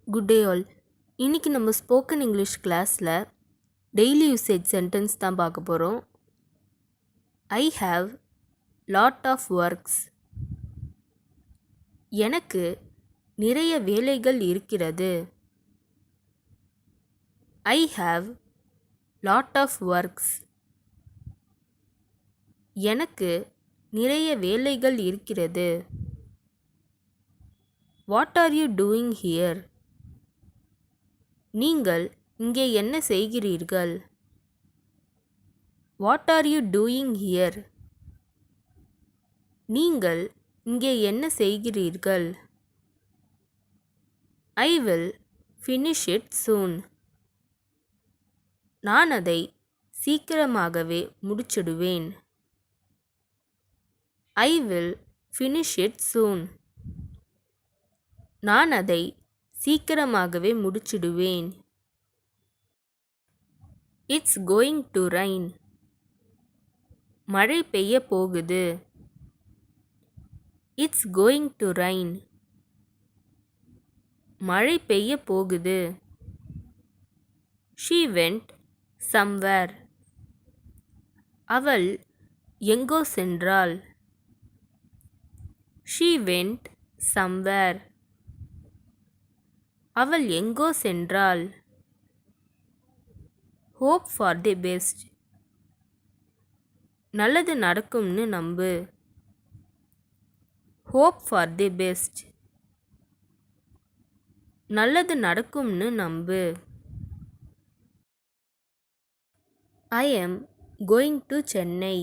Good day all. இன்னைக்கு நம்ம spoken English கிளாஸில் டெய்லி யூசேஜ் சென்டென்ஸ் தான் பார்க்க போகிறோம். I have lot of works. எனக்கு நிறைய வேலைகள் இருக்கிறது. I have lot of works. எனக்கு நிறைய வேலைகள் இருக்கிறது. What are you doing here? நீங்கள் இங்கே என்ன செய்கிறீர்கள்? What are you doing here? நீங்கள் இங்கே என்ன செய்கிறீர்கள்? I will finish it soon. நான் அதை சீக்கிரமாகவே முடிச்சிடுவேன். I will finish it soon. நான் அதை சீக்கிரமாகவே முடிச்சிடுவேன். It's going to rain. மழை பெய்ய போகுது. It's going to rain. மழை பெய்ய போகுது. She went somewhere. அவள் எங்கோ சென்றாள். She went somewhere. அவள் எங்கோ சென்றாள். Hope for the best. நல்லது நடக்கும்னு நம்பு. Hope for the best. நல்லது நடக்கும்னு நம்பு. I am going to Chennai.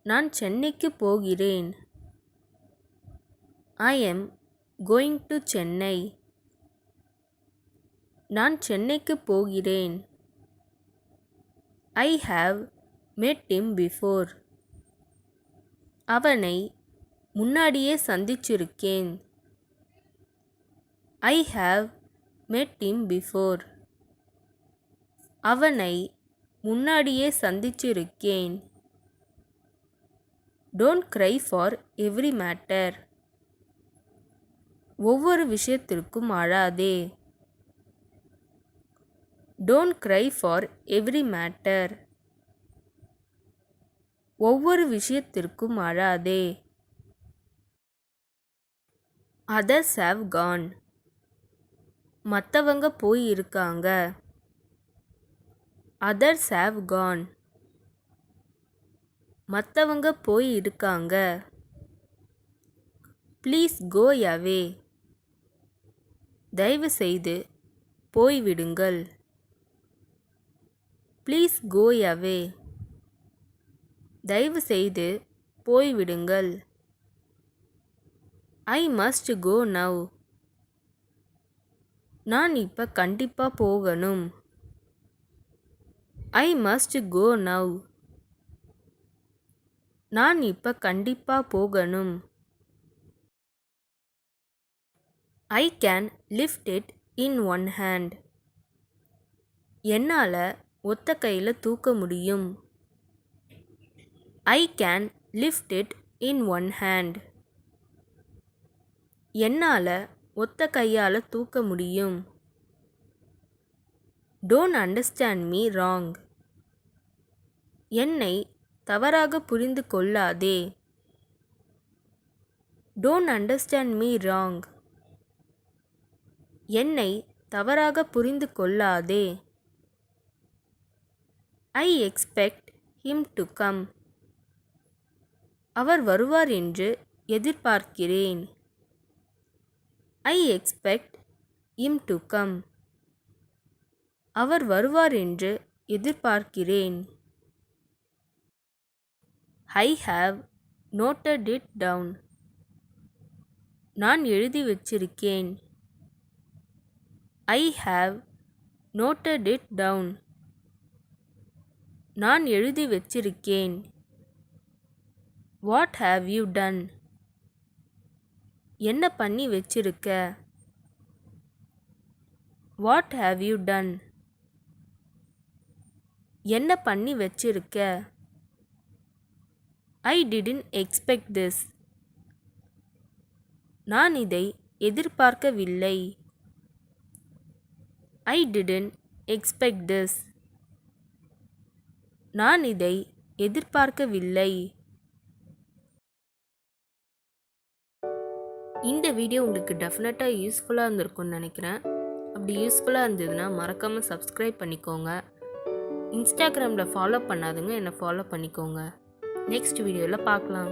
நான் சென்னைக்கு போகிறேன். I am going to Chennai. நான் சென்னைக்கு போகிறேன். I have met him before. அவனை முன்னாடியே சந்திச்சிருக்கேன். I have met him before. அவனை முன்னாடியே சந்திச்சிருக்கேன். Don't cry for every matter. ஒவ்வொரு விஷயத்திற்கும் அழாதே. Don't cry for every matter. ஒவ்வொரு விஷயத்திற்கும் அழாதே. others have gone. மற்றவங்க போயிருக்காங்க. others have gone. மற்றவங்க போயிருக்காங்க. Please go away. தயவு செய்து போய்விடுங்கள். Please go away. தயவு செய்து போய்விடுங்கள். ஐ மஸ்ட் கோ நவ். நான் இப்போ கண்டிப்பாக போகணும். I must go now. நான் இப்போ கண்டிப்பாக போகணும். I can lift it in one hand. என்னால் ஒத்த கையில் தூக்க முடியும். I can lift it in one hand. என்னால் ஒத்த கையால் தூக்க முடியும். Don't understand me wrong. என்னை தவறாக புரிந்து கொள்ளாதே. Don't understand me wrong. என்னை தவறாக புரிந்து கொள்ளாதே. I expect him to come. அவர் வருவார் என்று எதிர்பார்க்கிறேன். I expect him to come. அவர் வருவார் என்று எதிர்பார்க்கிறேன். ஐ ஹாவ் நோட்டட் இட் டவுன். நான் எழுதி வச்சிருக்கேன். I have noted it down. நான் எழுதி வச்சிருக்கேன். What have you done? என்ன பண்ணி வச்சிருக்க? What have you done? என்ன பண்ணி வச்சிருக்க? I didn't expect this. நான் இதை எதிர்பார்க்கவில்லை. I didn't expect this. நான் இதை எதிர்பார்க்கவில்லை. இந்த வீடியோ உங்களுக்கு டெஃபினட்டாக யூஸ்ஃபுல்லாக இருந்திருக்கும்னு நினைக்கிறேன். அப்படி யூஸ்ஃபுல்லாக இருந்ததுன்னா மறக்காமல் சப்ஸ்கிரைப் பண்ணிக்கோங்க. இன்ஸ்டாகிராமில் ஃபாலோ பண்ணாதுங்க, என்னை ஃபாலோ பண்ணிக்கோங்க. நெக்ஸ்ட் வீடியோவில் பார்க்கலாம்.